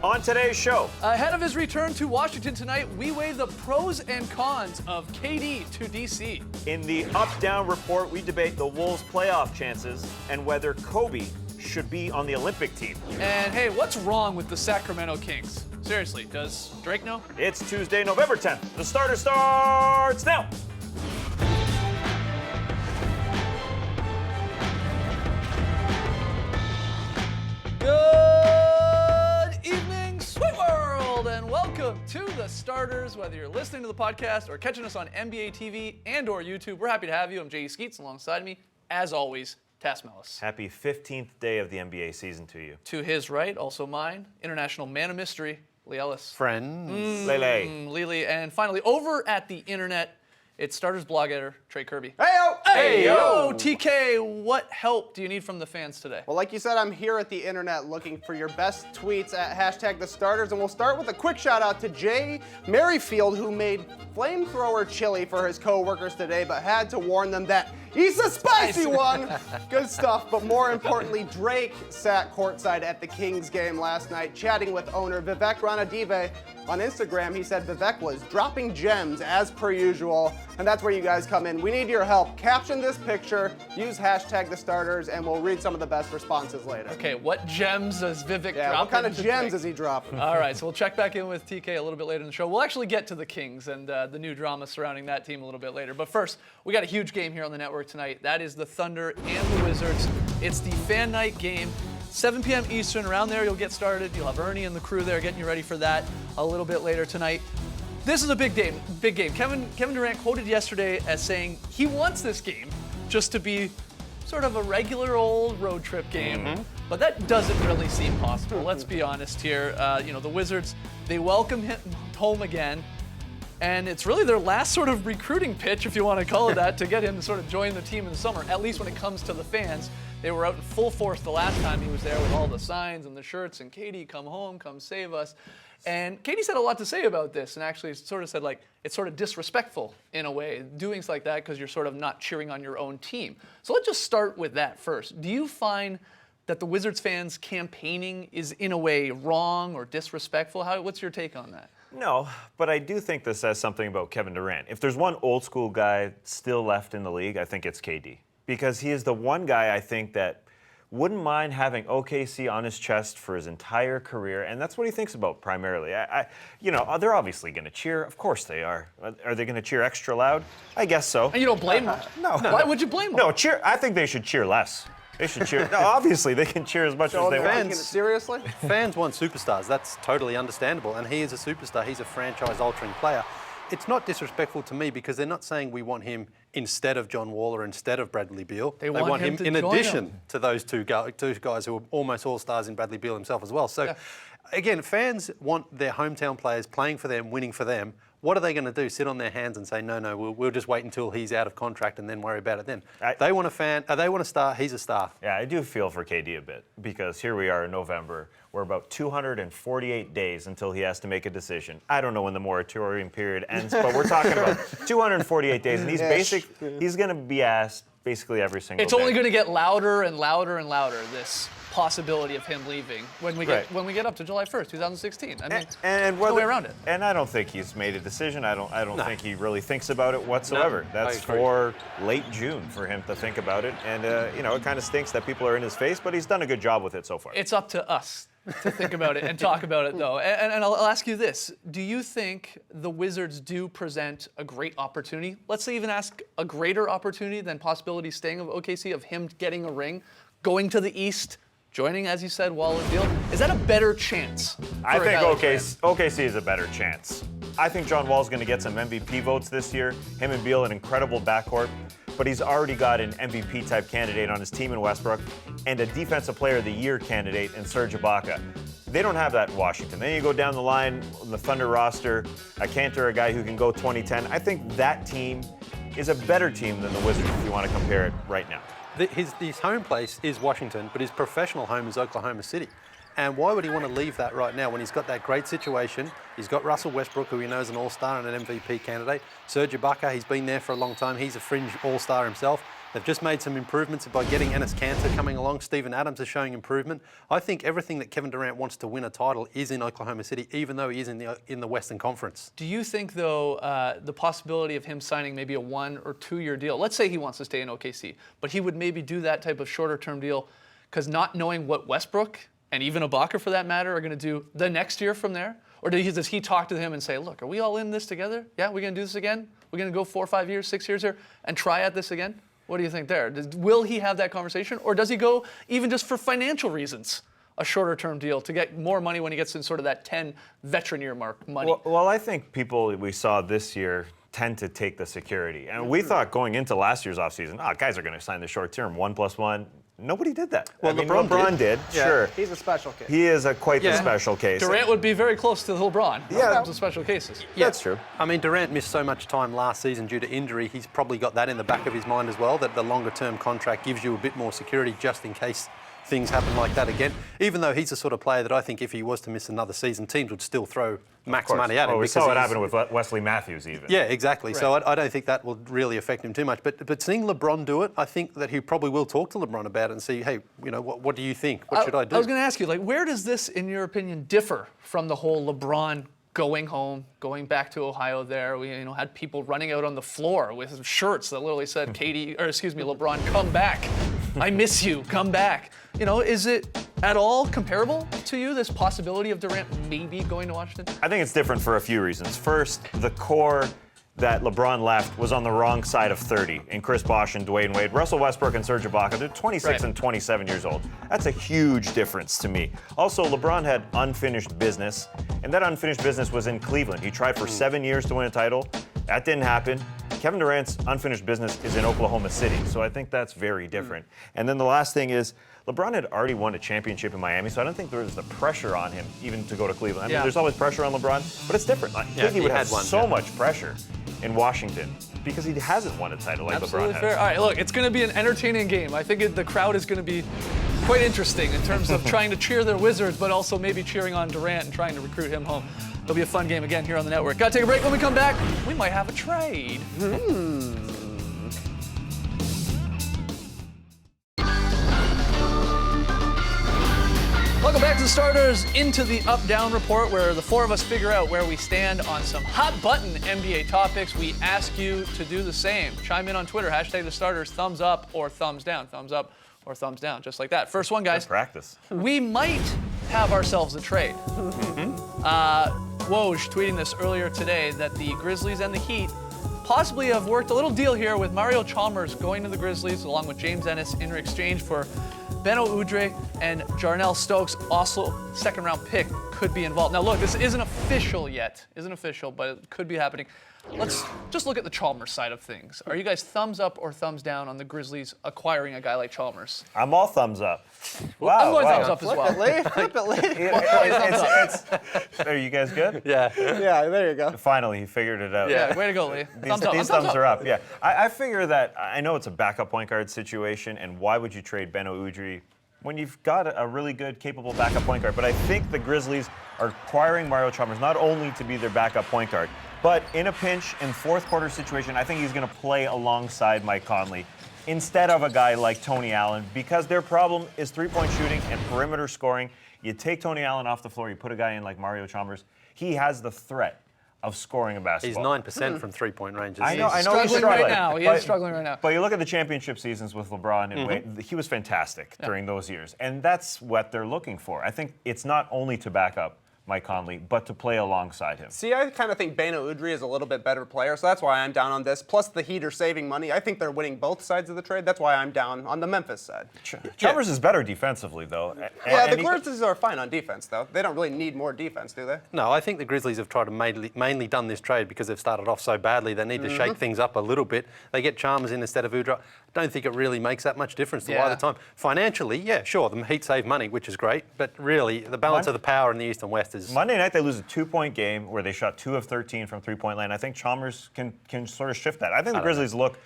On today's show, ahead of his return to Washington tonight, we weigh the pros and cons of KD to DC. in the Up-Down Report, we debate the Wolves' playoff chances and whether Kobe should be on the Olympic team. And hey, what's wrong with the Sacramento Kings? Seriously, does Drake know? It's Tuesday, November 10th. The starter starts now. Good evening, sweet world, and welcome to The Starters. Whether you're listening to the podcast or catching us on NBA TV and or YouTube, we're happy to have you. I'm J.E. Skeets, alongside me, as always, Tass Mellis. Happy 15th day of the NBA season to you. To his right, also mine, international man of mystery, Lee Ellis. Friends. Lele. Lily, and finally, over at the internet, it's Starters blog editor, Trey Kirby. Heyo! Yo, TK, what help do you need from the fans today? Well, like you said, I'm here at the internet looking for your best tweets at #TheStarters, and we'll start with a quick shout out to Jay Merrifield, who made flamethrower chili for his co-workers today, but had to warn them that he's a spicy one. Good stuff, but more importantly, Drake sat courtside at the Kings game last night, chatting with owner Vivek Ranadive. On Instagram, he said Vivek was dropping gems as per usual, and that's where you guys come in. We need your help. Caption this picture, use #TheStarters, and we'll read some of the best responses later. Okay, what gems does Vivek drop? What kind of into gems Drake? is he dropping? All right, so we'll check back in with TK a little bit later in the show. We'll actually get to the Kings and the new drama surrounding that team a little bit later. But first, we got a huge game here on the network tonight. That is the Thunder and the Wizards. It's the fan night game. 7 p.m. Eastern, around there you'll get started. You'll have Ernie and the crew there getting you ready for that a little bit later tonight. This is a big game, big game. Kevin Durant quoted yesterday as saying he wants this game just to be sort of a regular old road trip game, but that doesn't really seem possible. Let's be honest here. The Wizards, they welcome him home again, and it's really their last sort of recruiting pitch, if you want to call it that, to get him to sort of join the team in the summer, at least when it comes to the fans. They were out in full force the last time he was there with all the signs and the shirts and KD, come home, come save us. And KD said a lot to say about this and actually sort of said, like, it's sort of disrespectful in a way, doing things like that because you're sort of not cheering on your own team. So let's just start with that first. Do you find that the Wizards fans campaigning is in a way wrong or disrespectful? What's your take on that? No, but I do think this says something about Kevin Durant. If there's one old school guy still left in the league, I think it's KD. Because he is the one guy I think that wouldn't mind having OKC on his chest for his entire career, and that's what he thinks about primarily. They're obviously going to cheer. Of course they are. Are they going to cheer extra loud? I guess so. And you don't blame them? No. Why would you blame them? No, cheer. I think they should cheer less. They should cheer. No, obviously they can cheer as much as they want. Taking it seriously? Fans want superstars. That's totally understandable. And he is a superstar. He's a franchise-altering player. It's not disrespectful to me because they're not saying we want him instead of John Wall or instead of Bradley Beal. They want him to in join addition them. to those two guys who are almost all-stars in Bradley Beal himself as well. So, again, fans want their hometown players playing for them, winning for them. What are they going to do? Sit on their hands and say, no, we'll just wait until he's out of contract and then worry about it then. They want a star, he's a star. Yeah, I do feel for KD a bit because here we are in November. We're about 248 days until he has to make a decision. I don't know when the moratorium period ends, but we're talking about 248 days, and he's going to be asked basically every single day. It's only going to get louder and louder and louder, this possibility of him leaving when we get up to July 1st, 2016. I mean, and no way around it. And I don't think he's made a decision. I don't think he really thinks about it whatsoever. No, That's for late June for him to think about it. And it kind of stinks that people are in his face, but he's done a good job with it so far. It's up to us to think about it and talk about it, though. And I'll ask you this. Do you think the Wizards do present a great opportunity? Let's say even ask a greater opportunity than possibility staying of OKC, of him getting a ring, going to the East, joining, as you said, Wall and Beal. Is that a better chance? I think OKC is a better chance. I think John Wall's going to get some MVP votes this year. Him and Beal, an incredible backcourt. But he's already got an MVP-type candidate on his team in Westbrook and a Defensive Player of the Year candidate in Serge Ibaka. They don't have that in Washington. Then you go down the line, the Thunder roster, a Cantor, a guy who can go 20-10. I think that team is a better team than the Wizards if you want to compare it right now. His home place is Washington, but his professional home is Oklahoma City. And why would he want to leave that right now when he's got that great situation? He's got Russell Westbrook, who he knows is an all-star and an MVP candidate. Serge Ibaka, he's been there for a long time. He's a fringe all-star himself. They've just made some improvements by getting Enes Kanter coming along. Steven Adams is showing improvement. I think everything that Kevin Durant wants to win a title is in Oklahoma City, even though he is in the Western Conference. Do you think, though, the possibility of him signing maybe a 1 or 2 year deal, let's say he wants to stay in OKC, but he would maybe do that type of shorter term deal because not knowing what Westbrook and even Ibaka for that matter are going to do the next year from there? Or does he talk to him and say, look, are we all in this together? Yeah, we're going to do this again? We're going to go 4 or 5 years, 6 years here and try at this again? What do you think there? Will he have that conversation? Or does he go even just for financial reasons, a shorter term deal to get more money when he gets in sort of that 10 veteran year mark money? Well, I think people we saw this year tend to take the security. And we thought going into last year's offseason, guys are going to sign the short term, 1+1. Nobody did that. Well, I mean, LeBron did. Yeah. Sure. He's a special case. He is quite the special case. Durant would be very close to LeBron in Yeah. terms of special cases. That's true. I mean, Durant missed so much time last season due to injury. He's probably got that in the back of his mind as well, that the longer-term contract gives you a bit more security just in case things happen like that again. Even though he's the sort of player that I think if he was to miss another season, teams would still throw max money at him. Well, we because saw what he's- happened with Wesley Matthews even. Yeah, exactly. Right. So I don't think that will really affect him too much. But seeing LeBron do it, I think that he probably will talk to LeBron about it and see, hey, what do you think? What should I do? I was going to ask you, where does this, in your opinion, differ from the whole LeBron going home, going back to Ohio there? We had people running out on the floor with shirts that literally said, LeBron, come back. I miss you, come back. Is it at all comparable to you, this possibility of Durant maybe going to Washington? I think it's different for a few reasons. First, the core that LeBron left was on the wrong side of 30 in Chris Bosh and Dwayne Wade. Russell Westbrook and Serge Ibaka, they're 26 and 27 years old. That's a huge difference to me. Also, LeBron had unfinished business, and that unfinished business was in Cleveland. He tried for 7 years to win a title. That didn't happen. Kevin Durant's unfinished business is in Oklahoma City, so I think that's very different. And then the last thing is, LeBron had already won a championship in Miami, so I don't think there was the pressure on him even to go to Cleveland. I mean, there's always pressure on LeBron, but it's different. I think he would have so much pressure in Washington because he hasn't won a title like Absolutely LeBron has. fair. All right, look, it's going to be an entertaining game. I think the crowd is going to be quite interesting in terms of trying to cheer their Wizards, but also maybe cheering on Durant and trying to recruit him home. It'll be a fun game again here on the network. Got to take a break. When we come back, we might have a trade. Welcome back to the Starters, into the Up-Down Report, where the four of us figure out where we stand on some hot-button NBA topics. We ask you to do the same. Chime in on Twitter, hashtag the Starters, thumbs up or thumbs down, thumbs up or thumbs down, just like that. First one, guys. Good practice. We might have ourselves a trade. Woj tweeting this earlier today that the Grizzlies and the Heat possibly have worked a little deal here with Mario Chalmers going to the Grizzlies along with James Ennis in exchange for Beno Udrih and Jarnell Stokes, also second-round pick, could be involved. Now, look, this isn't official yet. But it could be happening. Let's just look at the Chalmers side of things. Are you guys thumbs up or thumbs down on the Grizzlies acquiring a guy like Chalmers? I'm all thumbs up. I'm going thumbs up as well. Flip it, Lee. Are you guys good? Yeah. Yeah, there you go. Finally, he figured it out. Yeah, way to go, Lee. Thumbs up. These thumbs are up, yeah. I figure that, I know it's a backup point guard situation, and why would you trade Beno Udrih when you've got a really good, capable backup point guard? But I think the Grizzlies are acquiring Mario Chalmers not only to be their backup point guard, but in a pinch, in fourth quarter situation, I think he's going to play alongside Mike Conley instead of a guy like Tony Allen, because their problem is three-point shooting and perimeter scoring. You take Tony Allen off the floor, you put a guy in like Mario Chalmers, he has the threat of scoring a He's basketball. 9% from three-point range. I know he's struggling struggling right now. He is struggling right now. But you look at the championship seasons with LeBron and Wade, he was fantastic during those years. And that's what they're looking for. I think it's not only to back up Mike Conley, but to play alongside him. See, I kind of think Beno Udrih is a little bit better player, so that's why I'm down on this. Plus, the Heat are saving money. I think they're winning both sides of the trade. That's why I'm down on the Memphis side. Chalmers is better defensively, though. Yeah, the Grizzlies are fine on defense, though. They don't really need more defense, do they? No, I think the Grizzlies have tried to mainly done this trade because they've started off so badly. They need to shake things up a little bit. They get Chalmers in instead of Udrih. I don't think it really makes that much difference to either time. Financially, yeah, sure, the Heat save money, which is great, but really, the balance of the power in the East and West is... Monday night, they lose a 2-point game where they shot 2 of 13 from three-point line. I think Chalmers can sort of shift that. I think the Grizzlies look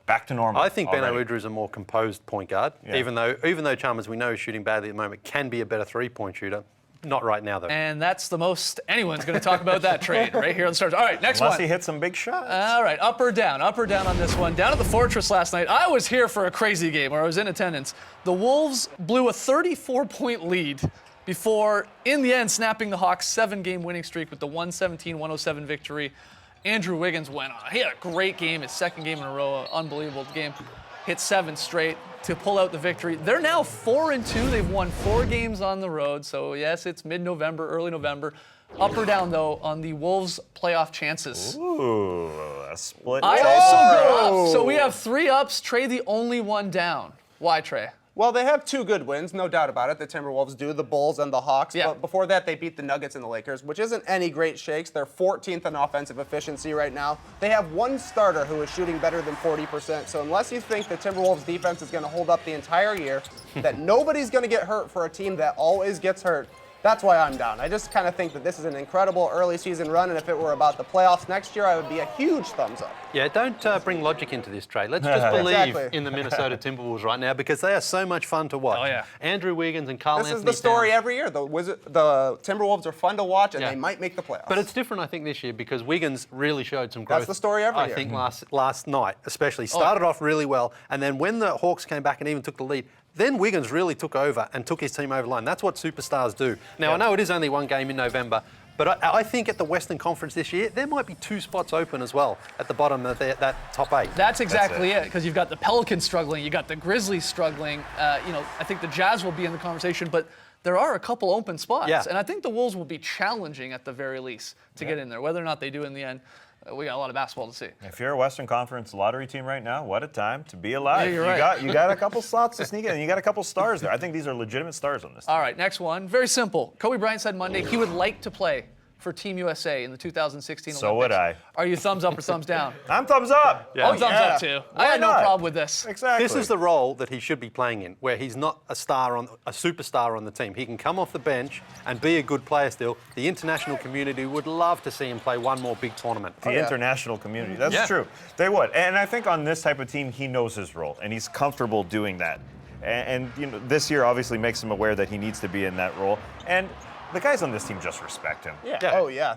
back to normal. I think Beno already. Udrih is a more composed point guard, even though Chalmers, we know, is shooting badly at the moment, can be a better three-point shooter. Not right now, though. And that's the most anyone's going to talk about that trade right here on the Stars. All right, next Unless one. he hits some big shots. All right, up or down on this one. Down at the Fortress last night, I was here for a crazy game, or I was in attendance. The Wolves blew a 34-point lead before, in the end, snapping the Hawks' 7-game winning streak with the 117-107 victory. Andrew Wiggins went on. He had a great game, his second game in a row, an unbelievable game. Hit 7 straight to pull out the victory. They're now 4-2. They've won 4 games on the road. So yes, it's mid-November, early November. Up or down, though, on the Wolves' playoff chances? Ooh, a split. I also go up. So we have 3 ups. Trey, the only one down. Why, Trey? Well, they have 2 good wins, no doubt about it. The Timberwolves do, the Bulls and the Hawks. Yeah. But before that, they beat the Nuggets and the Lakers, which isn't any great shakes. They're 14th in offensive efficiency right now. They have 1 starter who is shooting better than 40%. So unless you think the Timberwolves defense is going to hold up the entire year, that nobody's going to get hurt for a team that always gets hurt, that's why I'm down. I just kind of think that this is an incredible early season run, and if it were about the playoffs next year, I would be a huge thumbs up. Yeah, don't bring logic into this trade. Let's just believe Exactly. in the Minnesota Timberwolves right now because they are so much fun to watch. Oh, yeah. Andrew Wiggins and Karl This Anthony is the story Towns. every year. The Timberwolves are fun to watch, and Yeah. they might make the playoffs. But it's different, I think, this year because Wiggins really showed some growth. That's the story every I year. think last night, especially, started off really well, and then when the Hawks came back and even took the lead, then Wiggins really took over and took his team over the line. That's what superstars do. Now, I know it is only 1 game in November, but I think at the Western Conference this year, there might be 2 spots open as well at the bottom of that top 8. That's exactly it, because you've got the Pelicans struggling, you got the Grizzlies struggling. I think the Jazz will be in the conversation, but there are a couple open spots. Yeah. And I think the Wolves will be challenging at the very least to get in there. Whether or not they do in the end, we got a lot of basketball to see. If you're a Western Conference lottery team right now, what a time to be alive. Yeah, you're right. You got a couple slots to sneak in, and you got a couple stars there. I think these are legitimate stars on this team. All right, next one. Very simple. Kobe Bryant said Monday he would like to play for Team USA in the 2016 Olympics. So would I. Are you thumbs up or thumbs down? I'm thumbs up. I'm thumbs up too. I Why had no not? problem with this. Exactly. This is the role that he should be playing in, where he's not a superstar on the team. He can come off the bench and be a good player still. The international community would love to see him play one more big tournament. The international community. That's Yeah. true. They would. And I think on this type of team, he knows his role, and he's comfortable doing that. And this year obviously makes him aware that he needs to be in that role. And the guys on this team just respect him. Yeah. Yeah. Oh, yeah.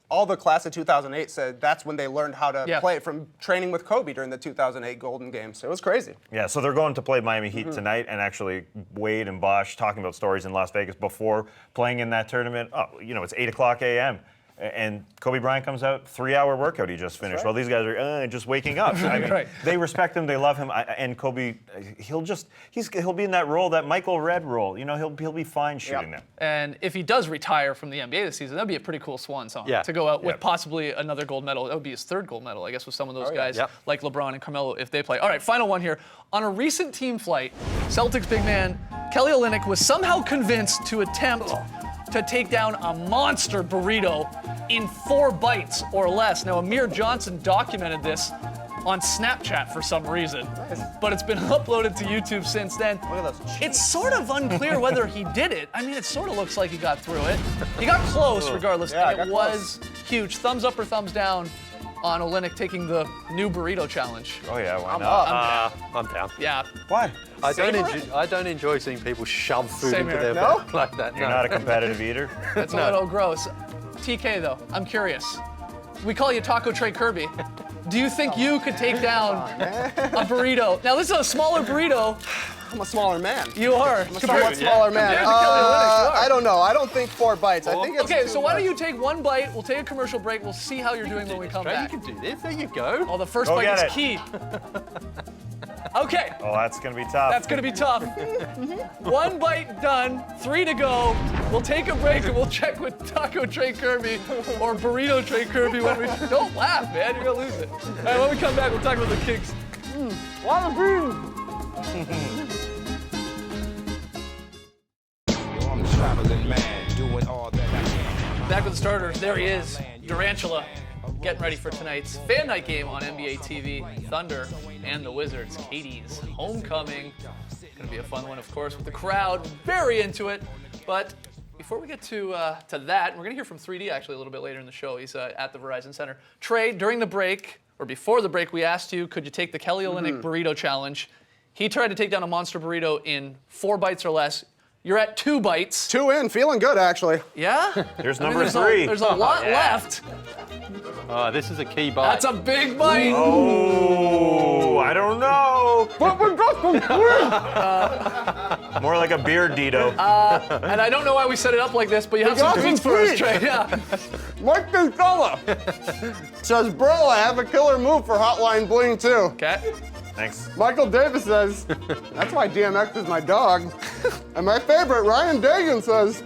All the class of 2008 said that's when they learned how to Yeah. play from training with Kobe during the 2008 Golden Games. It was crazy. Yeah, so they're going to play Miami Heat tonight, and actually Wade and Bosch talking about stories in Las Vegas before playing in that tournament. Oh, it's 8 o'clock a.m. And Kobe Bryant comes out, 3-hour workout he just finished. right. Well, these guys are just waking up. I mean, Right. They respect him, they love him, and Kobe, he'll be in that role, that Michael Redd role. He'll be fine shooting them. And if he does retire from the NBA this season, that'd be a pretty cool swan song Yeah. to go out with Yeah. possibly another gold medal. That would be his 3rd gold medal, I guess, with some of those guys Yep. like LeBron and Carmelo if they play. All right, final one here. On a recent team flight, Celtics big man Kelly Olynyk was somehow convinced to attempt to take down a monster burrito in 4 bites or less. Now, Amir Johnson documented this on Snapchat for some reason, but it's been uploaded to YouTube since then. Look at those cheeks. It's sort of unclear whether he did it. I mean, it sort of looks like he got through it. He got close regardless, Yeah, and got it was huge. Thumbs up or thumbs down on Olynyk taking the new burrito challenge. Oh, yeah, why I'm not? up. I'm down. Yeah. Why? I Savor it? don't enjoy seeing people shove food Same into here. their No? mouth like that. You're No. not a competitive eater? That's a little gross. TK, though, I'm curious. We call you Taco Trey Kirby. Do you think you could take down a burrito? Now, this is a smaller burrito. I'm a smaller man. You are. I'm a somewhat smaller man. Compared to Kelly Olynyk, you are. I don't know. I don't think 4 bites. I think it's Okay, too so why don't much. you take 1 bite? We'll take a commercial break. We'll see how you're doing when we come Trey, back. you can do this. There you go. Oh, the first Go bite get is it. key. Okay, Oh, that's going to be tough. that's gonna be tough. 1 bite done, 3 to go. We'll take a break and we'll check with Taco Trey Kirby or Burrito Trey Kirby when we. Don't laugh, man. You're gonna lose it. All right, when we come back, we'll talk about the Kings. I'm a traveling man, doing all that I can. Back with the starters. There he is, Durantula, getting ready for tonight's Fan Night game on NBA TV. Thunder and the Wizards. Katie's homecoming. Gonna be a fun one, of course, with the crowd very into it. But before we get to that, we're gonna hear from 3D actually a little bit later in the show. He's at the Verizon Center. Trey, during the break or before the break, we asked you, could you take the Kelly Olynyk burrito challenge? He tried to take down a monster burrito in 4 bites or less. You're at 2 bites. 2 in, feeling good actually. Yeah? Here's I mean, number 3. There's a lot left. Oh, this is a key bite. That's a big bite. Oh, I don't know. More like a beard, Dito. And I don't know why we set it up like this, but you have some got some tweets for us, tweets. Trey. Yeah. Mike Pistola says, bro, I have a killer move for Hotline Bling too. Okay. Thanks. Michael Davis says, that's why DMX is my dog. And my favorite, Ryan Dagan says,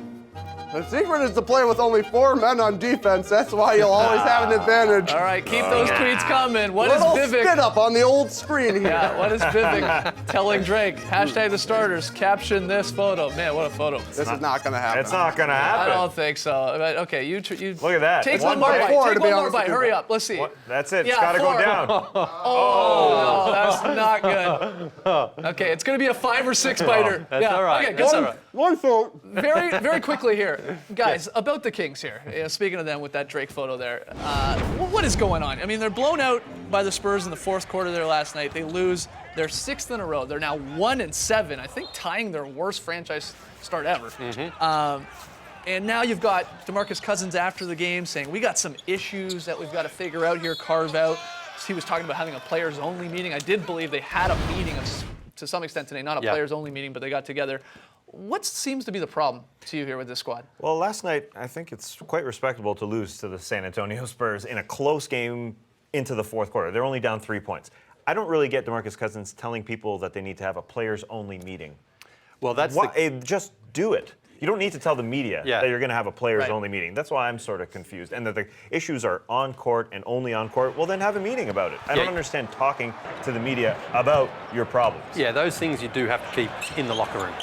the secret is to play with only 4 men on defense. That's why you'll always have an advantage. All right, keep those tweets coming. What is Little Vivek? spit up on the old screen here. Yeah, what is Vivek telling Drake? Hashtag the starters. Caption this photo. Man, what a photo. This is not gonna happen. It's not going to I happen. don't think so. But, okay, you Look at that. take One one more bite. bite. Four, Take to be one more honest bite. with you. Hurry up. Let's see. That's it. It's Yeah, got to go 4. down. Oh, no, that's not good. Okay, it's going to be a 5 or 6 biter. That's all right. Okay, That's good. all right. One vote. Very, very quickly here, guys. About the Kings here. Speaking of them with that Drake photo there, what is going on? I mean, they're blown out by the Spurs in the 4th quarter there last night. They lose their 6th in a row. They're now 1-7. I think tying their worst franchise start ever. And now you've got DeMarcus Cousins after the game saying, we got some issues that we've got to figure out here, carve out. He was talking about having a players-only meeting. I did believe they had a meeting to some extent today, not a players-only meeting, but they got together. What seems to be the problem to you here with this squad? Well, last night, I think it's quite respectable to lose to the San Antonio Spurs in a close game into the 4th quarter. They're only down 3 points. I don't really get DeMarcus Cousins telling people that they need to have a players-only meeting. Well, that's Just do it. You don't need to tell the media Yeah. that you're going to have a players-only meeting. That's why I'm sort of confused. And that the issues are on court and only on court. Well, then have a meeting about it. I don't understand talking to the media about your problems. Yeah, those things you do have to keep in the locker room.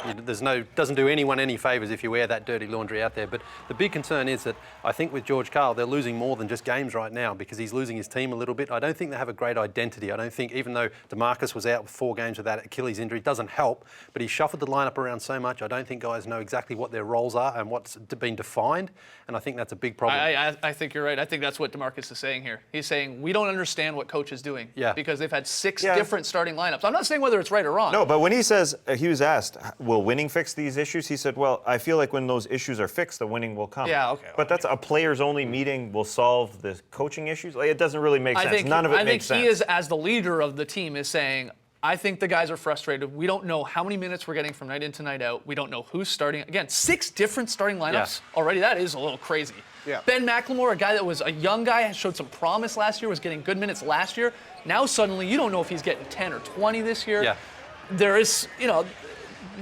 Doesn't do anyone any favours if you wear that dirty laundry out there. But the big concern is that I think with George Karl, they're losing more than just games right now because he's losing his team a little bit. I don't think they have a great identity. I don't think, even though DeMarcus was out with 4 games with that Achilles injury, it doesn't help. But he shuffled the lineup around so much. I don't think guys know exactly what their roles are and what's been defined. And I think that's a big problem. I think you're right. I think that's what DeMarcus is saying here. He's saying we don't understand what coach is doing because they've had 6 different starting lineups. I'm not saying whether it's right or wrong. No, but when he says, he was asked, will winning fix these issues? He said, well, I feel like when those issues are fixed, the winning will come. Yeah, okay. But that's a players-only meeting will solve the coaching issues? Like, it doesn't really make sense. None of it makes sense. I think he is, as the leader of the team, is saying, I think the guys are frustrated. We don't know how many minutes we're getting from night in to night out. We don't know who's starting. Again, 6 different starting lineups already. That is a little crazy. Yeah. Ben McLemore, a guy that was a young guy, showed some promise last year, was getting good minutes last year. Now suddenly you don't know if he's getting 10 or 20 this year. Yeah. There is,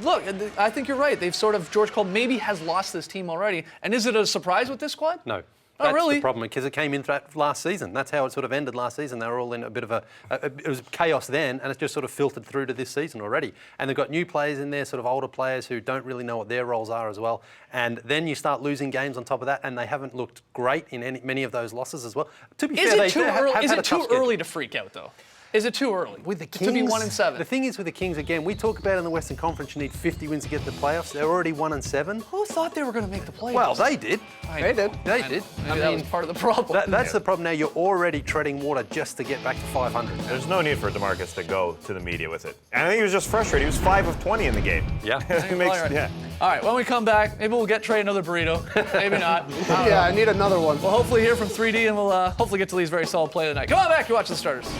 look, I think you're right. They've sort of, George Karl maybe has lost this team already. And is it a surprise with this squad? No. Oh, That's really? the problem, because it came in last season. That's how it sort of ended last season. They were all in a bit of it was chaos then, and it's just sort of filtered through to this season already. And they've got new players in there, sort of older players who don't really know what their roles are as well. And then you start losing games on top of that, and they haven't looked great in many of those losses as well. To be fair, Is it too early to freak out, though? Is it too early? With the Kings, to be 1-7. The thing is with the Kings, again, we talk about in the Western Conference, you need 50 wins to get to the playoffs. They're already 1-7. Who thought they were going to make the playoffs? Well, they did. They did. They did. Maybe that was part of the problem. That's the problem now. You're already treading water just to get back to 500. There's no need for DeMarcus to go to the media with it. And I think he was just frustrated. He was 5 of 20 in the game. Yeah. It makes, All right. yeah. All right, when we come back, maybe we'll get Trey another burrito. Maybe not. Yeah, I need another one. We'll hopefully hear from 3D, and we'll hopefully get to Lee's very solid play tonight. Come on back, you watch the starters.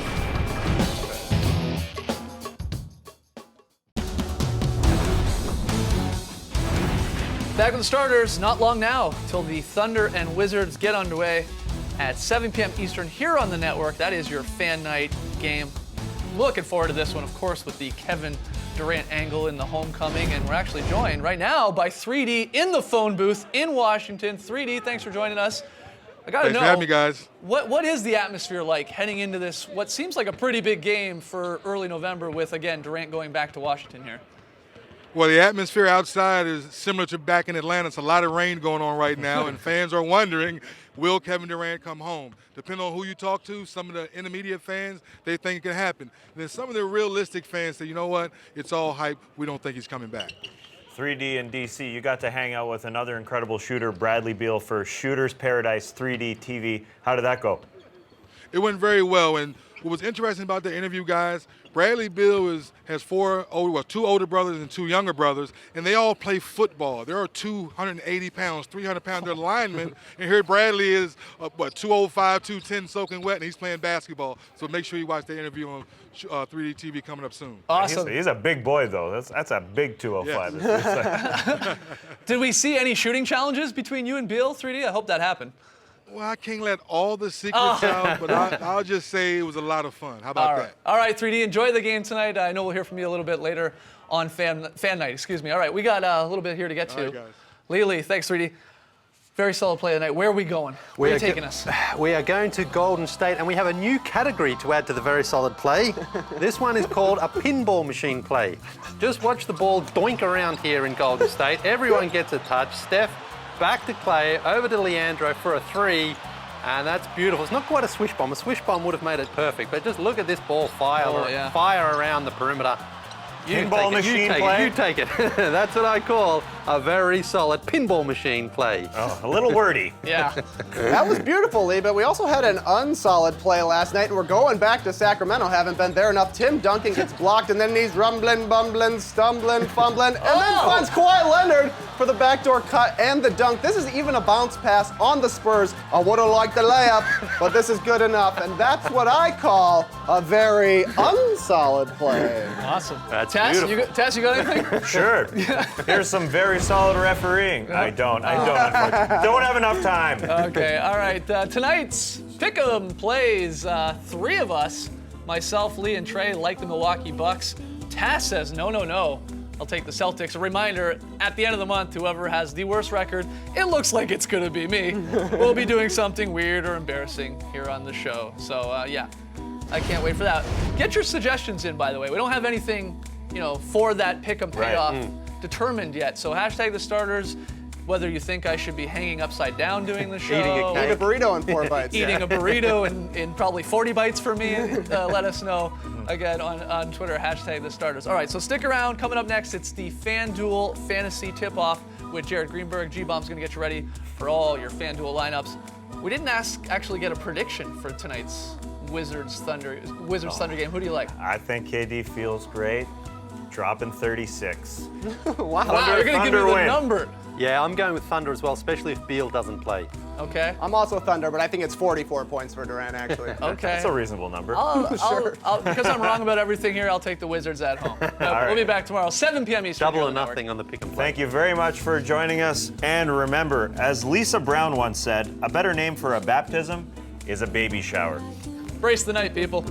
Back with the starters, not long now till the Thunder and Wizards get underway at 7 p.m. Eastern here on the network. That is your fan night game. Looking forward to this one, of course, with the Kevin Durant angle in the homecoming. And we're actually joined right now by 3D in the phone booth in Washington. 3D, thanks for joining us. I got to know, Thanks for having me, guys. what is the atmosphere like heading into this, what seems like a pretty big game for early November with, again, Durant going back to Washington here? Well, the atmosphere outside is similar to back in Atlanta. It's a lot of rain going on right now, and fans are wondering, will Kevin Durant come home? Depending on who you talk to, some of the intermediate fans, they think it can happen. And then some of the realistic fans say, you know what, it's all hype. We don't think he's coming back. 3D in DC, you got to hang out with another incredible shooter, Bradley Beal, for Shooter's Paradise 3D TV. How did that go? It went very well, and what was interesting about the interview, guys, Bradley Beal has two older brothers and 2 younger brothers, and they all play football. There are 280 pounds, 300 pounder linemen, and here Bradley is, 205, 210 soaking wet, and he's playing basketball. So make sure you watch the interview on 3D TV coming up soon. Awesome. He's a big boy, though. That's a big 205. Yes. Did we see any shooting challenges between you and Beal, 3D? I hope that happened. Well, I can't let all the secrets out, but I'll just say it was a lot of fun. How about that? All right, 3D, enjoy the game tonight. I know we'll hear from you a little bit later on fan night. Excuse me. All right, we got a little bit here to get to. All right, guys. Lee, thanks, 3D. Very solid play tonight. Where are we going? Where are you taking us? We are going to Golden State, and we have a new category to add to the very solid play. This one is called a pinball machine play. Just watch the ball doink around here in Golden State. Everyone gets a touch. Steph, back to Clay, over to Leandro for a 3, and that's beautiful. It's not quite a swish bomb. A swish bomb would have made it perfect, but just look at this ball fire around the perimeter. Pinball machine play? You take it. That's what I call a very solid pinball machine play. Oh, a little wordy. Yeah. That was beautiful, Lee, but we also had an unsolid play last night, and we're going back to Sacramento. Haven't been there enough. Tim Duncan gets blocked, and then he's rumbling, bumbling, stumbling, fumbling, and then finds Kawhi Leonard for the backdoor cut and the dunk. This is even a bounce pass on the Spurs. I would have liked the layup, but this is good enough, and that's what I call a very unsolid play. Awesome. That's Tess, beautiful. Tess, you got anything? Sure. Here's some very solid refereeing. I don't, unfortunately. Don't have enough time. Okay, all right. Tonight's Pick'em plays 3 of us, myself, Lee, and Trey, like the Milwaukee Bucks. Taz says, no. I'll take the Celtics. A reminder, at the end of the month, whoever has the worst record, it looks like it's going to be me. We'll be doing something weird or embarrassing here on the show. So, yeah, I can't wait for that. Get your suggestions in, by the way. We don't have anything, for that Pick'em payoff determined yet. So hashtag the starters. Whether you think I should be hanging upside down doing the show, Eat a burrito in 4 bites. eating a burrito in probably 40 bites for me, let us know again on Twitter, hashtag the starters. All right, so stick around. Coming up next, it's the FanDuel Fantasy Tip-Off with Jared Greenberg. G-Bomb's going to get you ready for all your FanDuel lineups. We didn't actually get a prediction for tonight's Wizards-Thunder game. Who do you like? I think KD feels great. Dropping 36. Wow, you're going to give me the win. number. Yeah, I'm going with Thunder as well, especially if Beal doesn't play. Okay. I'm also Thunder, but I think it's 44 points for Durant, actually. Okay. That's a reasonable number. Because I'm wrong about everything here, I'll take the Wizards at home. We'll be back tomorrow, 7 p.m. Eastern. Double here or on the network. nothing on the pick and play. Thank you very much for joining us. And remember, as Lisa Brown once said, a better name for a baptism is a baby shower. Brace the night, people.